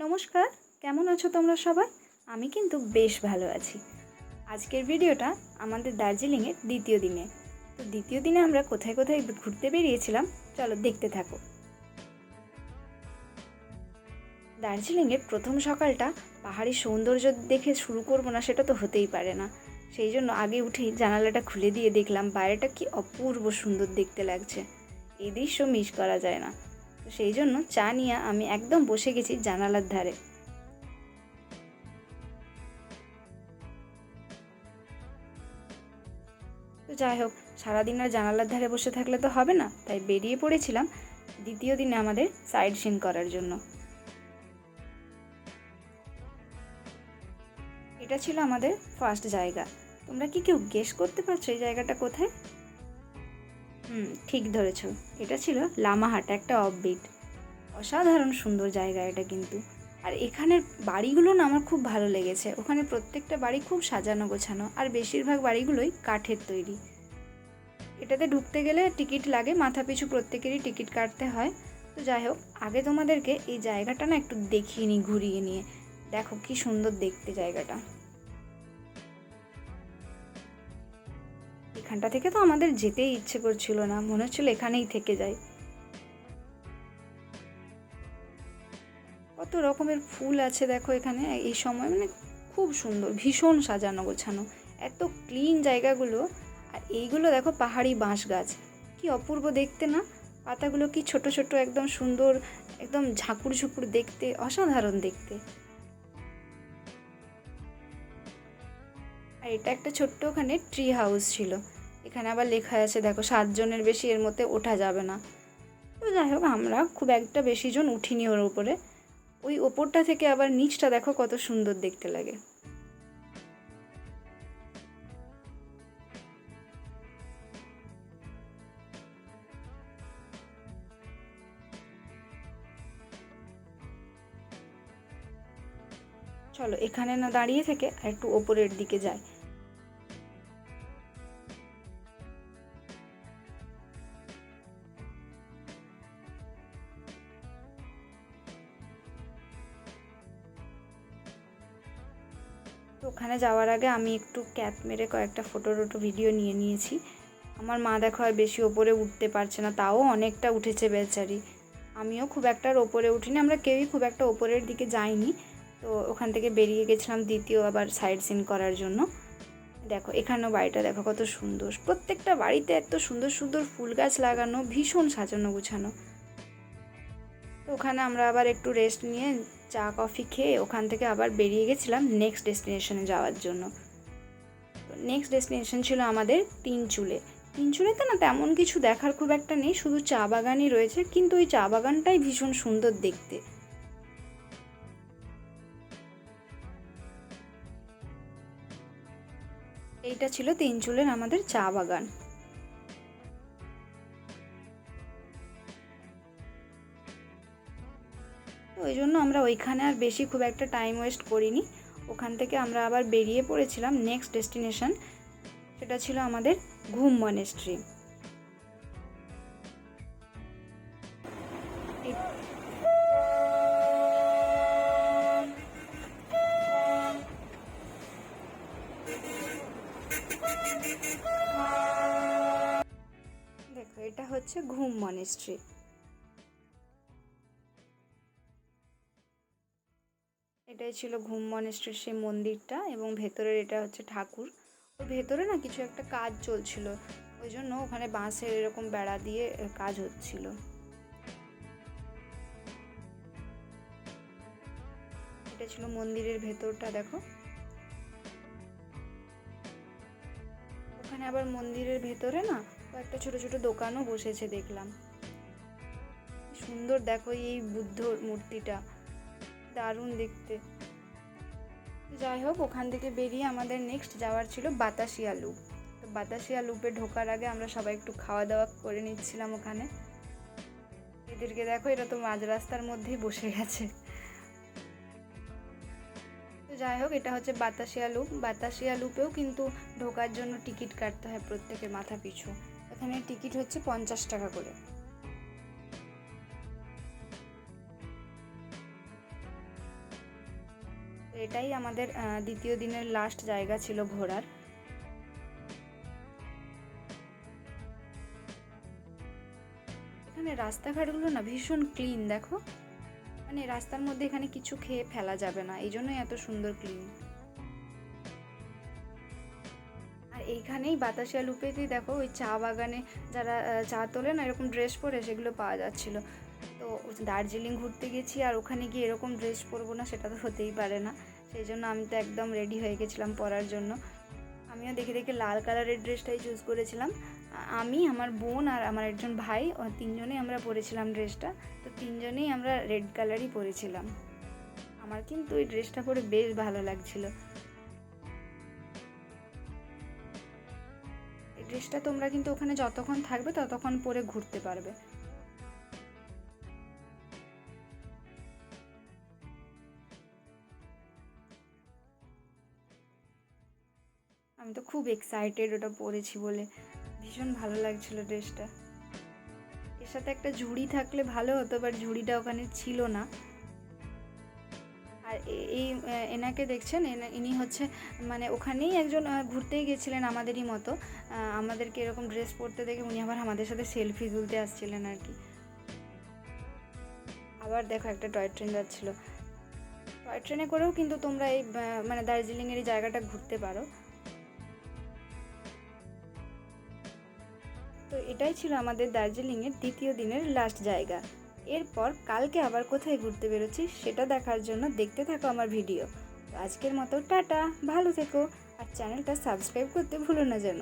নমস্কার, কেমন আছো তোমরা সবাই? আমি কিন্তু বেশ ভালো আছি। আজকের ভিডিওটা আমাদের দার্জিলিংয়ের দ্বিতীয় দিনে। তো দ্বিতীয় দিনে আমরা কোথায় কোথায় ঘুরতে বেরিয়েছিলাম, চলো দেখতে থাকো। দার্জিলিংয়ের প্রথম সকালটা পাহাড়ি সৌন্দর্য দেখে শুরু করবো না সেটা তো হতেই পারে না। সেই জন্য আগে উঠেই জানালাটা খুলে দিয়ে দেখলাম বাইরেটা কি অপূর্ব সুন্দর দেখতে লাগছে। এই দৃশ্য মিস করা যায় না। তো সেই জন্য চা নিয়ে আমি একদম বসে গেছি জানালার ধারে। তো যাই হোক, সারাদিন আর জানালার ধারে বসে থাকলে তো হবে না, তাই বেরিয়ে পড়েছিলাম দ্বিতীয় দিনে আমাদের সাইড সিন করার জন্য। এটা ছিল আমাদের ফার্স্ট জায়গা। তোমরা কি কেউ গেস করতে পারছো এই জায়গাটা কোথায়? ঠিক ধরেছো, এটা ছিল লামাহাট, একটা অফবিট। অসাধারণ সুন্দর জায়গা এটা কিন্তু। আর এখানের বাড়িগুলো না আমার খুব ভালো লেগেছে। ওখানে প্রত্যেকটা বাড়ি খুব সাজানো গোছানো, আর বেশিরভাগ বাড়িগুলোই কাঠের তৈরি। এটাতে ঢুকতে গেলে টিকিট লাগে, মাথা পিছু প্রত্যেকেরই টিকিট কাটতে হয়। তো যাই হোক, আগে তোমাদেরকে এই জায়গাটা না একটু দেখিয়ে নিই ঘুরিয়ে নিয়ে। দেখো কি সুন্দর দেখতে জায়গাটা। এখানটা থেকে তো আমাদের যেতেই ইচ্ছে করছিল না, মনে হচ্ছিল এখানেই থেকে যাই। কত রকমের ফুল আছে দেখো এখানে এই সময়, মানে খুব সুন্দর, ভীষণ সাজানো গোছানো, এত ক্লিন জায়গাগুলো। আর এইগুলো দেখো পাহাড়ি বাঁশ গাছ, কি অপূর্ব দেখতে না। পাতাগুলো কি ছোট ছোট, একদম সুন্দর, একদম ঝাঁকুর ঝুঁকুর দেখতে, অসাধারণ দেখতে। আর এটা একটা ছোট্ট ওখানে ট্রি হাউস ছিল। এখানে আবার লেখা আছে দেখো 7 জনের বেশি এর মধ্যে ওঠা যাবে না। তো যাই হোক, আমরা খুব একটা বেশি জন উঠিনি ওর উপরে। ওই ওপরটা থেকে আবার নিচটা দেখো কত সুন্দর দেখতে লাগে। চলো এখানে না দাঁড়িয়ে থেকে আর একটু ওপরের দিকে যাই। তো ওখানে যাওয়ার আগে আমি একটু ক্যাপ মেরে কয়েকটা ফটো ভিডিও নিয়ে নিয়েছি। আমার মা দেখো আর বেশি ওপরে উঠতে পারছে না, তাও অনেকটা উঠেছে বেচারি। আমিও খুব একটা আর ওপরে উঠিনি, আমরা কেউই খুব একটা ওপরের দিকে যাইনি। তো ওখান থেকে বেরিয়ে গেছিলাম দ্বিতীয় আবার সাইড সিন করার জন্য। দেখো এখানেও বাড়িটা দেখো কত সুন্দর, প্রত্যেকটা বাড়িতে এত সুন্দর সুন্দর ফুল গাছ লাগানো, ভীষণ সাজানো গোছানো। তো ওখানে আমরা আবার একটু রেস্ট নিয়ে চা কফি খেয়ে ওখান থেকে আবার বেরিয়ে গেছিলাম নেক্সট ডেস্টিনেশনে যাওয়ার জন্য। তো নেক্সট ডেস্টিনেশন ছিল আমাদের তিনচুলে। তিনচুলেতে না তেমন কিছু দেখার খুব একটা নেই, শুধু চা বাগানই রয়েছে, কিন্তু ওই চা বাগানটাই ভীষণ সুন্দর দেখতে। এইটা ছিল তিনচুলের আমাদের চা বাগান। তো ওই জন্য আমরা ওইখানে আর বেশি খুব একটা টাইম ওয়েস্ট করিনি। ওখান থেকে আমরা আবার বেরিয়ে পড়েছিলাম নেক্সট ডেস্টিনেশন, সেটা ছিল আমাদের ঘুম মনেস্ট্রি। দেখো এটা হচ্ছে ঘুম মনেস্ট্রি। এটাই ছিল ঘুম মনেস্ট্রির সেই মন্দিরটা, এবং ভেতরের এটা হচ্ছে ঠাকুর। ওই ভেতরে না কিছু একটা কাজ চলছিল, ওই জন্য ওখানে বাঁশের এরকম বেড়া দিয়ে কাজ হচ্ছিল। এটা ছিল মন্দিরের ভেতরটা দেখো। ওখানে আবার মন্দিরের ভেতরে না কয়েকটা ছোট ছোট দোকানও বসেছে দেখলাম। সুন্দর দেখো এই বুদ্ধর মূর্তিটা, দারুণ দেখতে। যাই হোক, ওখান থেকে বেরিয়ে আমাদের নেক্সট যাওয়ার ছিল বাতাসিয়া লুপ। তো বাতাসিয়া লুপে ঢোকার আগে আমরা সবাই একটু খাওয়া দাওয়া করে নিচ্ছিলাম ওখানে। এদেরকে দেখো, এরা তো মাঝ রাস্তার মধ্যেই বসে গেছে। তো যাই হোক, এটা হচ্ছে বাতাসিয়া লুপ। বাতাসিয়া লুপেও কিন্তু ঢোকার জন্য টিকিট কাটতে হয় প্রত্যেকের মাথা পিছু। এখানে টিকিট হচ্ছে 50 টাকা করে। এটাই আমাদের দ্বিতীয় দিনের লাস্ট জায়গা ছিল ঘোরার। এখানে রাস্তাঘাটগুলো না ভীষণ ক্লিন, দেখো, মানে রাস্তার মধ্যে এখানে কিছু খেয়ে ফেলা যাবে না, এই জন্যই এত সুন্দর ক্লিন। আর এইখানেই বাতাসিয়া লুপেতেই দেখো ওই চা বাগানে যারা চা তোলে না এরকম ড্রেস পরে, সেগুলো পাওয়া যাচ্ছিলো। তো দার্জিলিং ঘুরতে গেছি আর ওখানে গিয়ে এরকম ড্রেস পরবো না, সেটা তো হতেই পারে না। সেই জন্য আমি তো একদম রেডি হয়ে গেছিলাম পরার জন্য। আমিও দেখে দেখে লাল কালারের ড্রেসটাই চুজ করেছিলাম। আমি, আমার বোন আর আমার একজন ভাই, তিনজনেই আমরা পরেছিলাম ড্রেসটা। তো তিনজনেই আমরা রেড কালারই পরেছিলাম। আমার কিন্তু এই ড্রেসটা পরে বেশ ভালো লাগছিল। এই ড্রেসটা তোমরা কিন্তু ওখানে যতক্ষণ থাকবে ততক্ষণ পরে ঘুরতে পারবে। আমি তো খুব এক্সাইটেড ওটা পরেছি বলে, ভীষণ ভালো লাগছিল ড্রেসটা। এর সাথে একটা ঝুড়ি থাকলে ভালো হতো, বাট ঝুড়িটা ওখানে ছিল না। আর এই এনাকে দেখছেন, ইনি হচ্ছে মানে ওখানেই একজন ঘুরতেই গেছিলেন আমাদেরই মতো। আমাদেরকে এরকম ড্রেস পরতে দেখে উনি আবার আমাদের সাথে সেলফি তুলতে আসছিলেন আর কি। আবার দেখো একটা টয় ট্রেন যাচ্ছিলো। টয় ট্রেনে করেও কিন্তু তোমরা এই মানে দার্জিলিংয়ের এই জায়গাটা ঘুরতে পারো। তো এটাই ছিল আমাদের দার্জিলিংয়ের দ্বিতীয় দিনের লাস্ট জায়গা। এরপর কালকে আবার কোথায় ঘুরতে বেরোচ্ছি সেটা দেখার জন্য দেখতে থাকো আমার ভিডিও। তো আজকের মতো টাটা, ভালো থেকো, আর চ্যানেলটা সাবস্ক্রাইব করতে ভুলো না যেন।